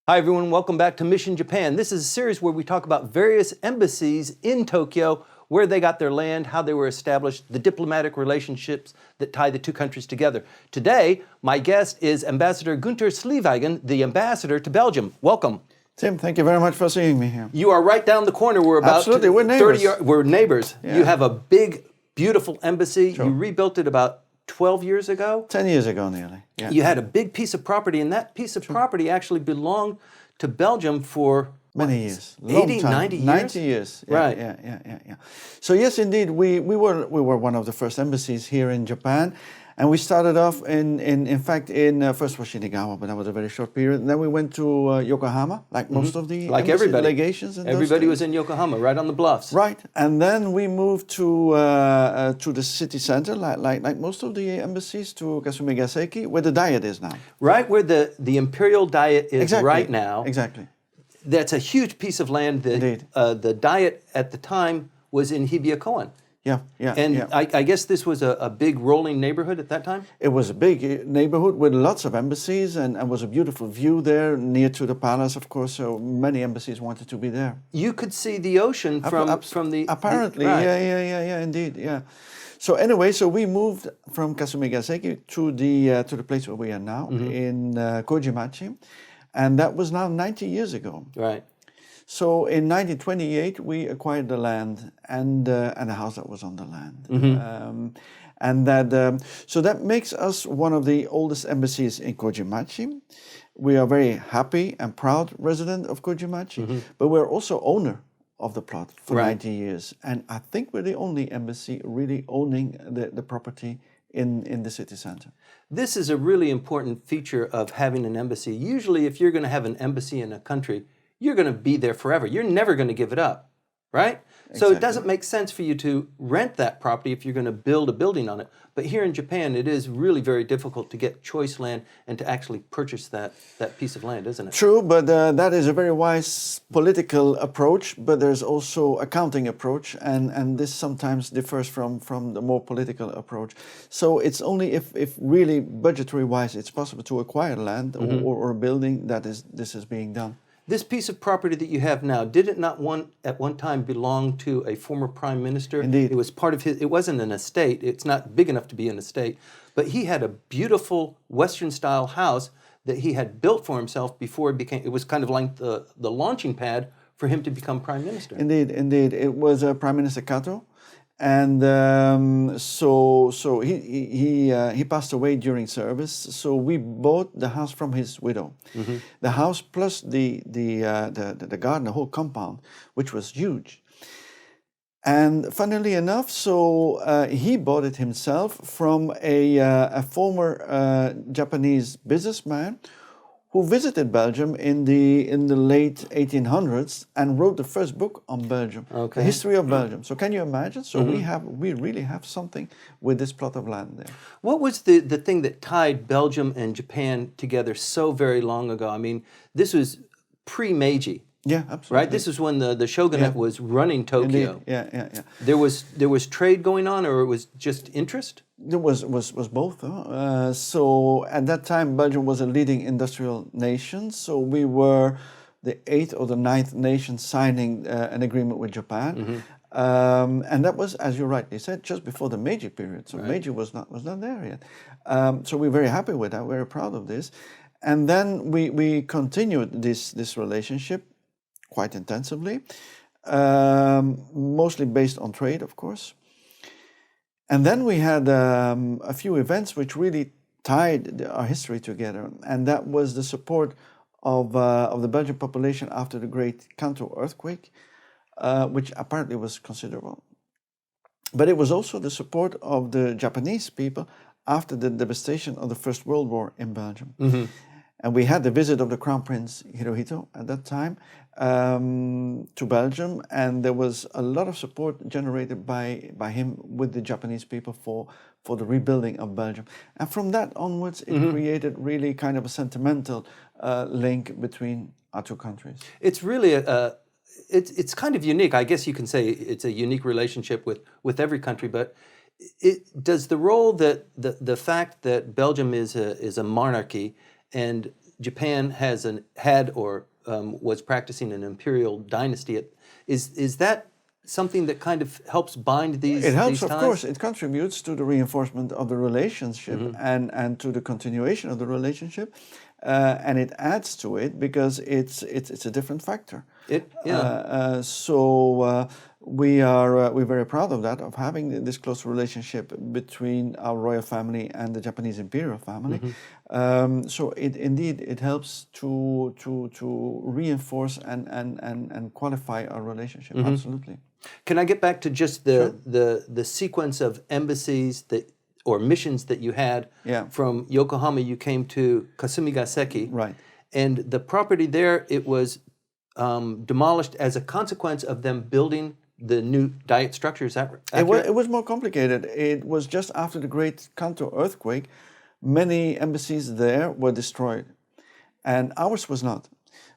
Hi everyone, welcome back to Mission Japan. This is a series where we talk about various embassies in Tokyo, where they got their land, how they were established, the diplomatic relationships that tie the two countries together. Today, my guest is Ambassador Gunther Sleeuwagen, the ambassador to Belgium. Welcome. Tim, thank you very much for seeing me here. You are right down the corner. We're about Absolutely, we're neighbors. We're neighbors. Yeah. You have a big, beautiful embassy. Sure. You rebuilt it about 12 years ago? 10 years ago nearly. Yeah. You had a big piece of property, and that piece of property actually belonged to Belgium for many years. 80, 90 years? 90 years. Yeah, Right. Yeah. So yes, indeed, we were one of the first embassies here in Japan. And we started off in fact, first was Shinagawa, but that was a very short period. And then we went to Yokohama, like most of the Like everybody. legations. In Everybody those was in Yokohama, right on the bluffs. Right, and then we moved to the city center, like most of the embassies, to Kasumigaseki, where the Diet is now. Right where the Imperial Diet is Exactly. right now. Exactly. That's a huge piece of land that Indeed. The Diet at the time was in Hibiya-koen. Yeah. And I guess this was a big rolling neighborhood at that time? It was a big neighborhood with lots of embassies, and was a beautiful view there, near to the palace, of course, so many embassies wanted to be there. You could see the ocean from the... Apparently, right. yeah, indeed, yeah. So anyway, so we moved from Kasumigaseki to the place where we are now, in Kojimachi, and that was now 90 years ago. Right. So in 1928, we acquired the land and a house that was on the land. So that makes us one of the oldest embassies in Kojimachi. We are very happy and proud resident of Kojimachi, but we're also owner of the plot for Right. 90 years. And I think we're the only embassy really owning the property in the city center. This is a really important feature of having an embassy. Usually, if you're going to have an embassy in a country, you're going to be there forever. You're never going to give it up, right? So it doesn't make sense for you to rent that property if you're going to build a building on it. But here in Japan, it is really very difficult to get choice land and to actually purchase that piece of land, isn't it? True, but that is a very wise political approach, but there's also accounting approach, and this sometimes differs from the more political approach. So it's only if really budgetary-wise it's possible to acquire land or a building that this is being done. This piece of property that you have now, did it not at one time belong to a former prime minister? Indeed. It was part of his, it wasn't an estate, it's not big enough to be an estate, but he had a beautiful Western-style house that he had built for himself before it was kind of like the launching pad for him to become prime minister. Indeed. It was Prime Minister Kato. And so he passed away during service. So we bought the house from his widow, the house plus the garden, the whole compound, which was huge. And funnily enough, so he bought it himself from a former Japanese businessman who visited Belgium in the late 1800s and wrote the first book on Belgium, the history of Belgium. So can you imagine? So we really have something with this plot of land there. What was the thing that tied Belgium and Japan together so very long ago? I mean, this was pre-Meiji. Yeah, absolutely. Right? This is when the shogunate was running Tokyo. Indeed. Yeah. There was trade going on, or it was just interest? There was both. So at that time, Belgium was a leading industrial nation. So we were the 8th or the 9th nation signing an agreement with Japan. And that was, as you rightly said, just before the Meiji period. So Meiji was not there yet. So we're very happy with that, very proud of this. And then we continued this relationship quite intensively, mostly based on trade, of course. And then we had a few events which really tied our history together, and that was the support of the Belgian population after the great Kanto earthquake, which apparently was considerable. But it was also the support of the Japanese people after the devastation of the First World War in Belgium. And we had the visit of the Crown Prince Hirohito at that time to Belgium, and there was a lot of support generated by him with the Japanese people for the rebuilding of Belgium. And from that onwards, it created really kind of a sentimental link between our two countries. It's really it's kind of unique. I guess you can say it's a unique relationship with every country, but does the role that the fact that Belgium is a monarchy and Japan was practicing an imperial dynasty. Is that something that kind of helps bind these? It helps, these of ties? course. It contributes to the reinforcement of the relationship and to the continuation of the relationship, and it adds to it because it's a different factor. We're very proud of that, of having this close relationship between our royal family and the Japanese imperial family. So it helps to reinforce and qualify our relationship. Absolutely. Can I get back to just the sequence of embassies or missions that you had? From Yokohama, you came to Kasumigaseki. Right. And the property there, it was demolished as a consequence of them building the new diet structure. Is that accurate? It was more complicated. It was just after the Great Kanto earthquake. Many embassies there were destroyed, and ours was not,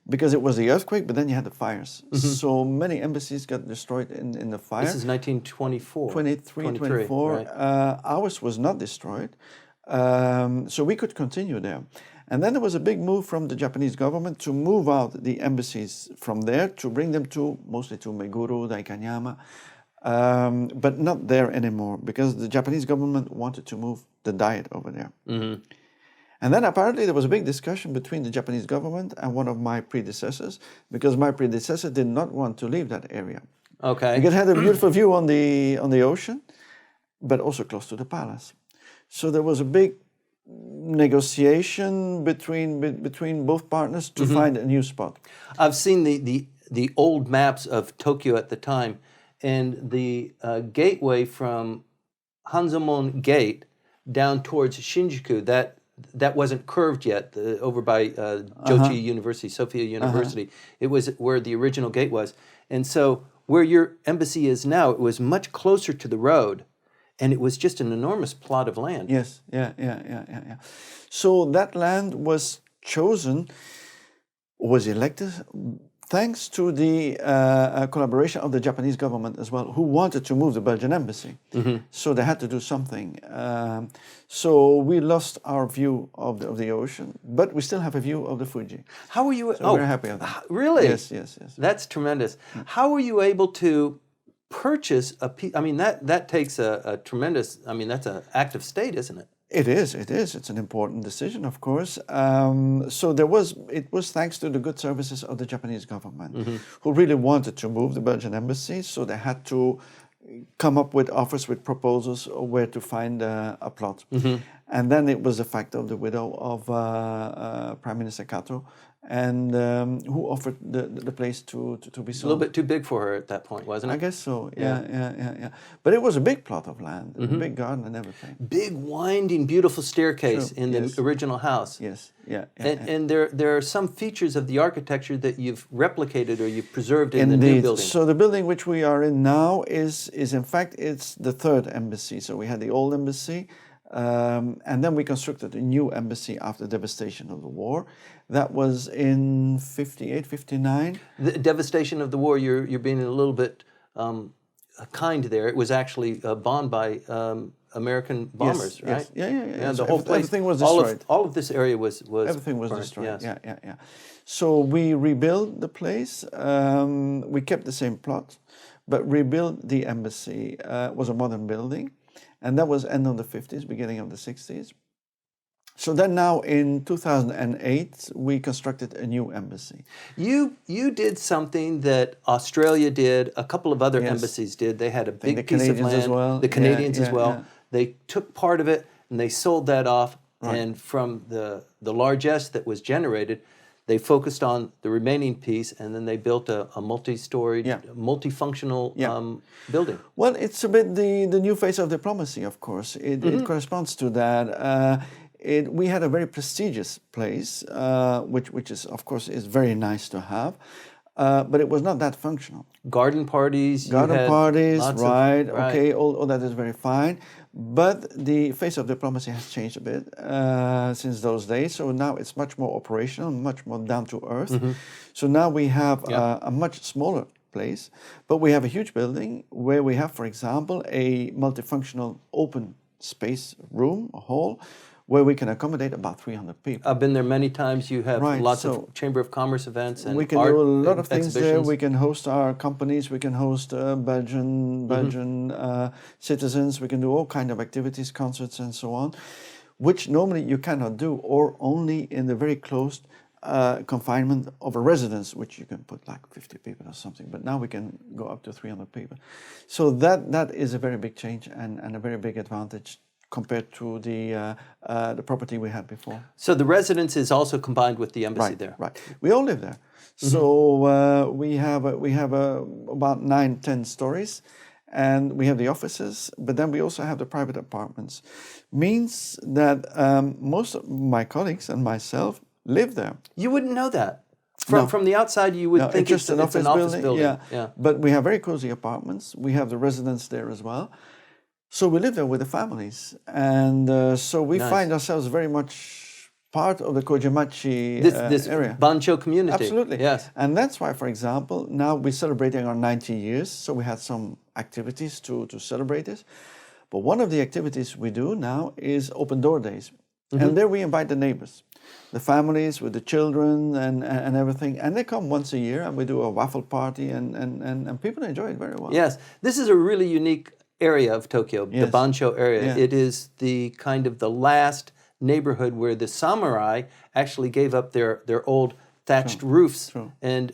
because it was the earthquake, but then you had the fires. So many embassies got destroyed in the fire. This is 1924. 24. Right. Ours was not destroyed, so we could continue there. And then there was a big move from the Japanese government to move out the embassies from there, to bring them mostly to Meguro, Daikanyama, but not there anymore, because the Japanese government wanted to move the Diet over there. And then apparently there was a big discussion between the Japanese government and one of my predecessors, because my predecessor did not want to leave that area. Okay. Because it had a beautiful view on the ocean, but also close to the palace. So there was a big negotiation between both partners to find a new spot. I've seen the old maps of Tokyo at the time, and the gateway from Hanzomon Gate down towards Shinjuku, that wasn't curved yet, over by Jochi University, Sophia University. It was where the original gate was. And so where your embassy is now, it was much closer to the road, and it was just an enormous plot of land. Yes, yeah. So that land was elected thanks to the collaboration of the Japanese government as well, who wanted to move the Belgian embassy. So they had to do something. So we lost our view of the ocean, but we still have a view of the Fuji. How were you? So we're happy with that. Really? Yes. That's tremendous. How were you able to purchase a piece? I mean, that takes a tremendous. I mean, that's an act of state, isn't it? It is. It's an important decision, of course. So it was thanks to the good services of the Japanese government, who really wanted to move the Belgian embassy. So they had to come up with offers, with proposals of where to find a plot. And then it was the fact of the widow of Prime Minister Kato, and who offered the place to be sold. A little bit too big for her at that point, wasn't it? I guess so, yeah. But it was a big plot of land, a big garden and everything. Big, winding, beautiful staircase in the original house. Yes, yeah. And there are some features of the architecture that you've replicated or you've preserved in the new building. So the building which we are in now is in fact, it's the third embassy. So we had the old embassy, and then we constructed a new embassy after the devastation of the war. That was in 58, 59. The devastation of the war, you're being a little bit kind there. It was actually bombed by American bombers, right? Yes. Yeah. The So whole place, everything was destroyed. All of this area was everything was burned, destroyed. Yes. Yeah. So we rebuilt the place. We kept the same plot, but rebuilt the embassy. It was a modern building, and that was end of the 50s, beginning of the 60s. So then now in 2008, we constructed a new embassy. You did something that Australia did, a couple of other embassies did. They had a big piece of land. As well. The Canadians as well. Yeah. They took part of it and they sold that off. Right. And from the largesse that was generated, they focused on the remaining piece, and then they built a multi-storied, multifunctional building. Well, it's a bit the new face of diplomacy, of course. It corresponds to that. We had a very prestigious place, which is, of course, is very nice to have, but it was not that functional. Garden parties, right? Okay, all that is very fine, but the face of diplomacy has changed a bit since those days. So now it's much more operational, much more down to earth. So now we have a much smaller place, but we have a huge building where we have, for example, a multifunctional open space room, a hall, where we can accommodate about 300 people. I've been there many times. You have Right, lots so of Chamber of Commerce events and we can art do a lot of things there. exhibitions. We can host our companies. We can host Belgian citizens. We can do all kind of activities, concerts, and so on, which normally you cannot do, or only in the very closed confinement of a residence, which you can put like 50 people or something. But now we can go up to 300 people. So that is a very big change and a very big advantage compared to the property we had before. So the residence is also combined with the embassy there. Right. We all live there. So we have about 9-10 stories, and we have the offices, but then we also have the private apartments. Means that most of my colleagues and myself live there. You wouldn't know that. From the outside, you would think it's an office building. Yeah. But we have very cozy apartments. We have the residents there as well. So we live there with the families. And so we find ourselves very much part of the Kojimachi this area. Bancho community. Absolutely. Yes. And that's why, for example, now we're celebrating our 90 years. So we had some activities to celebrate this. But one of the activities we do now is open door days. And there we invite the neighbors, the families with the children and everything. And they come once a year, and we do a waffle party, and people enjoy it very well. Yes. This is a really unique area of Tokyo, the Bancho area. Yeah. It is the kind of the last neighborhood where the samurai actually gave up their old thatched roofs. True. And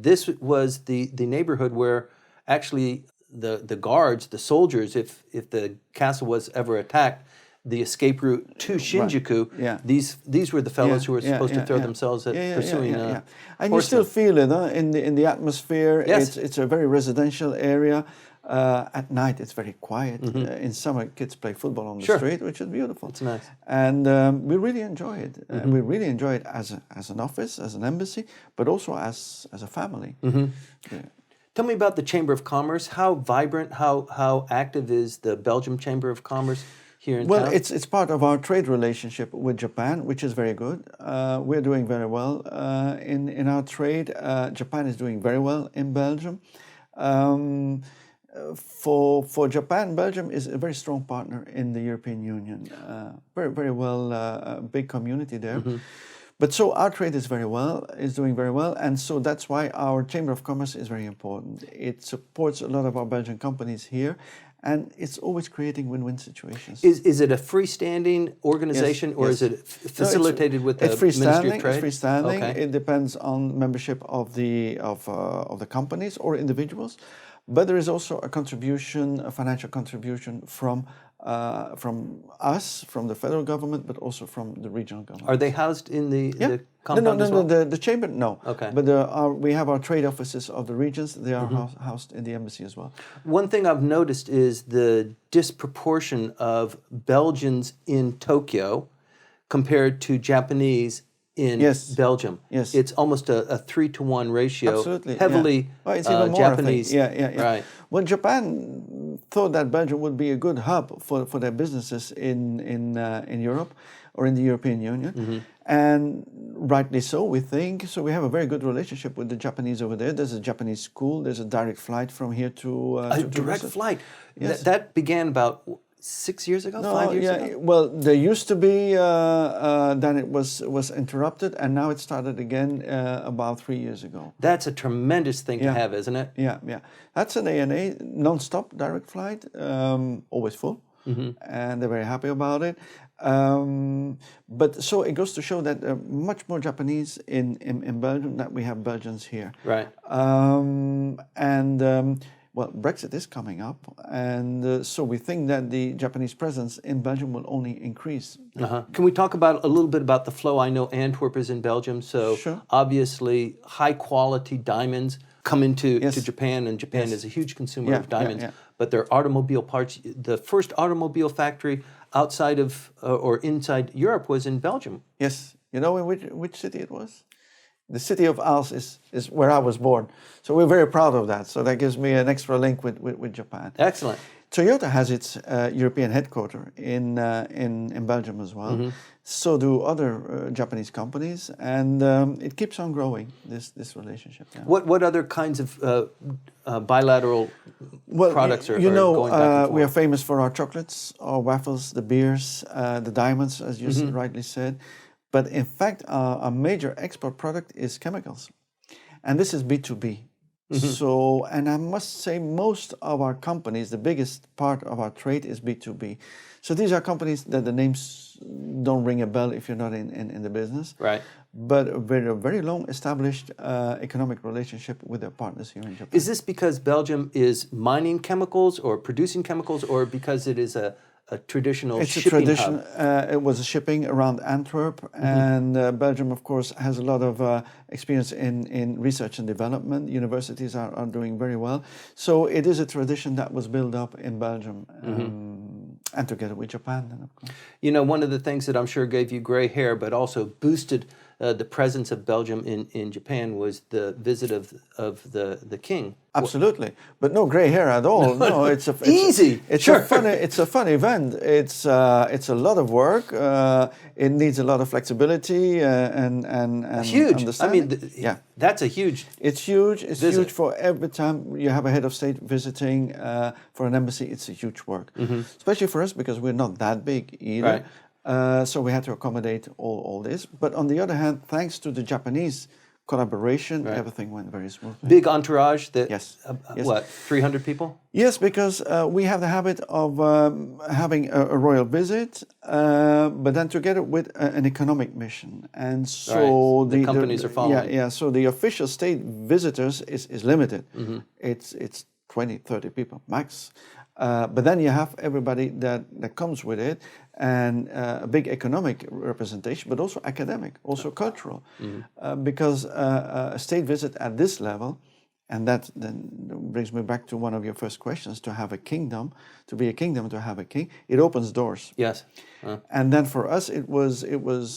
this was the neighborhood where actually the guards, the soldiers, if the castle was ever attacked, the escape route to Shinjuku, these were the fellows who were supposed to throw themselves at pursuing And horsemen. you still feel it in the atmosphere. Yes. It's a very residential area. At night, it's very quiet. In summer, kids play football on the street, which is beautiful. It's nice. And we really enjoy it. And we really enjoy it as an office, as an embassy, but also as a family. Tell me about the Chamber of Commerce. How vibrant, how active is the Belgium Chamber of Commerce here in town? Well, it's part of our trade relationship with Japan, which is very good. We're doing very well in our trade. Japan is doing very well in Belgium. For Japan, Belgium is a very strong partner in the European Union. Very well, big community there. But so our trade is doing very well, and so that's why our Chamber of Commerce is very important. It supports a lot of our Belgian companies here, and it's always creating win-win situations. Is it a freestanding organization, or is it facilitated with the Ministry of Trade? It's freestanding. Okay. It depends on membership of the companies or individuals, but there is also a financial contribution from us, from the federal government, but also from the regional government. Are they housed in the compound as well? The chamber, no. Okay. But we have our trade offices of the regions. They are housed in the embassy as well. One thing I've noticed is the disproportion of Belgians in Tokyo compared to Japanese in Belgium. Yes. It's almost a 3-to-1 ratio. Absolutely. Heavily Well, it's even more, Japanese. I think. Yeah. Right. Well, Japan thought that Belgium would be a good hub for their businesses in Europe or in the European Union. And rightly so, we think. So we have a very good relationship with the Japanese over there. There's a Japanese school. There's a direct flight from here to A direct flight. Yes. That began about 6 years ago, 5 years ago? Well, there used to be, then it was interrupted, and now it started again about 3 years ago. That's a tremendous thing to have, isn't it? Yeah. That's an ANA, non-stop direct flight, always full, and they're very happy about it. But so it goes to show that there are much more Japanese in Belgium than we have Belgians here. Right. Well, Brexit is coming up, and so we think that the Japanese presence in Belgium will only increase. Can we talk a little bit about the flow? I know Antwerp is in Belgium, so obviously high-quality diamonds come into to Japan, and Japan is a huge consumer of diamonds. But their automobile parts, the first automobile factory outside of or inside Europe was in Belgium. Yes. You know in which city it was? The city of Aalst is where I was born. So we're very proud of that. So that gives me an extra link with Japan. Excellent. Toyota has its European headquarters in Belgium as well. So do other Japanese companies, and it keeps on growing, this relationship. Yeah. What other kinds of bilateral products are going back and forth. We are famous for our chocolates, our waffles, the beers, the diamonds, as you rightly said. But in fact, our major export product is chemicals. And this is B2B. So, and I must say most of our companies, the biggest part of our trade is B2B. So these are companies that the names don't ring a bell if you're not in the business. Right. But a very long established economic relationship with their partners here in Japan. Is this because Belgium is mining chemicals or producing chemicals, or because it is a traditional shipping hub? It was a shipping around Antwerp, and Belgium, of course, has a lot of experience in research and development. Universities are doing very well. So it is a tradition that was built up in Belgium, and together with Japan, then, of course. You know, one of the things that I'm sure gave you gray hair, but also boosted the presence of Belgium in Japan was the visit of the king. Absolutely, but no gray hair at all. No, it's a fun event. It's a lot of work. It needs a lot of flexibility and huge. understanding. I mean, that's a huge. It's huge. It's visit. Huge for every time you have a head of state visiting for an embassy. It's a huge work, especially for us because we're not that big either. Right. So we had to accommodate all this. But on the other hand, thanks to the Japanese collaboration, everything went very smoothly. Big entourage. Yes. What, 300 people? Yes, because we have the habit of having a royal visit, but then together with an economic mission. And so the companies are following. Yeah. So the official state visitors is limited. It's 20, 30 people max. But then you have everybody that comes with it, and a big economic representation, but also academic, also cultural. Because a state visit at this level, and that then brings me back to one of your first questions, to have a kingdom, to be a kingdom, to have a king, it opens doors. Yes. And then for us, it was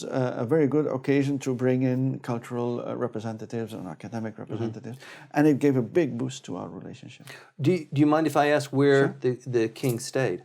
a very good occasion to bring in cultural representatives and academic representatives, and it gave a big boost to our relationship. Do you mind if I ask where the king stayed?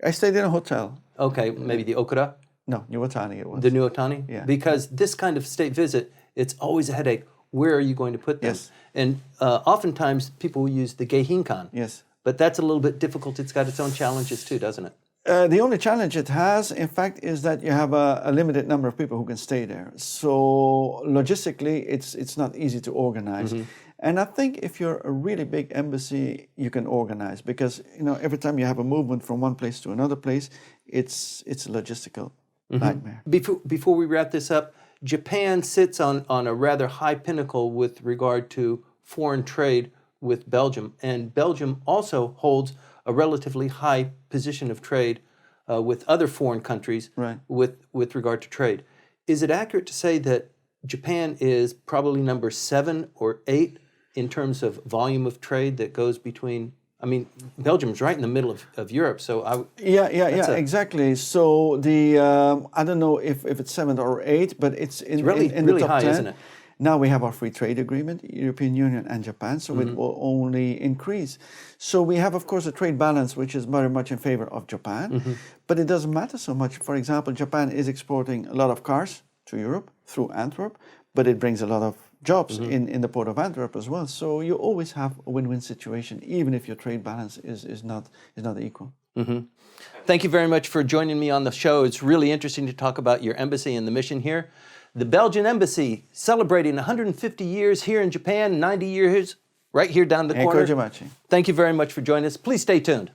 I stayed in a hotel. Okay, maybe the Okura? No, New Otani it was. The New Otani? Yeah. Because this kind of state visit, it's always a headache. Where are you going to put them? Yes. And oftentimes people will use the Geihinkan. Yes. But that's a little bit difficult. It's got its own challenges too, doesn't it? The only challenge it has, in fact, is that you have a limited number of people who can stay there. So logistically, it's not easy to organize. And I think if you're a really big embassy, you can organize, because every time you have a movement from one place to another place, it's a logistical nightmare. Before we wrap this up, Japan sits on a rather high pinnacle with regard to foreign trade with Belgium, and Belgium also holds a relatively high position of trade with other foreign countries with regard to trade. Is it accurate to say that Japan is probably number 7 or 8 in terms of volume of trade that goes between? I mean, Belgium's right in the middle of Europe, so exactly. So the I don't know if it's 7 or 8, but it's really the top high, 10. isn't it? Now we have our free trade agreement, European Union and Japan, so it will only increase. So we have, of course, a trade balance which is very much in favor of Japan, but it doesn't matter so much. For example, Japan is exporting a lot of cars to Europe through Antwerp, but it brings a lot of jobs in the port of Antwerp as well. So you always have a win-win situation, even if your trade balance is not equal. Thank you very much for joining me on the show. It's really interesting to talk about your embassy and the mission here. The Belgian Embassy celebrating 150 years here in Japan, 90 years right here down the corner. Kojimachi. Thank you very much for joining us. Please stay tuned.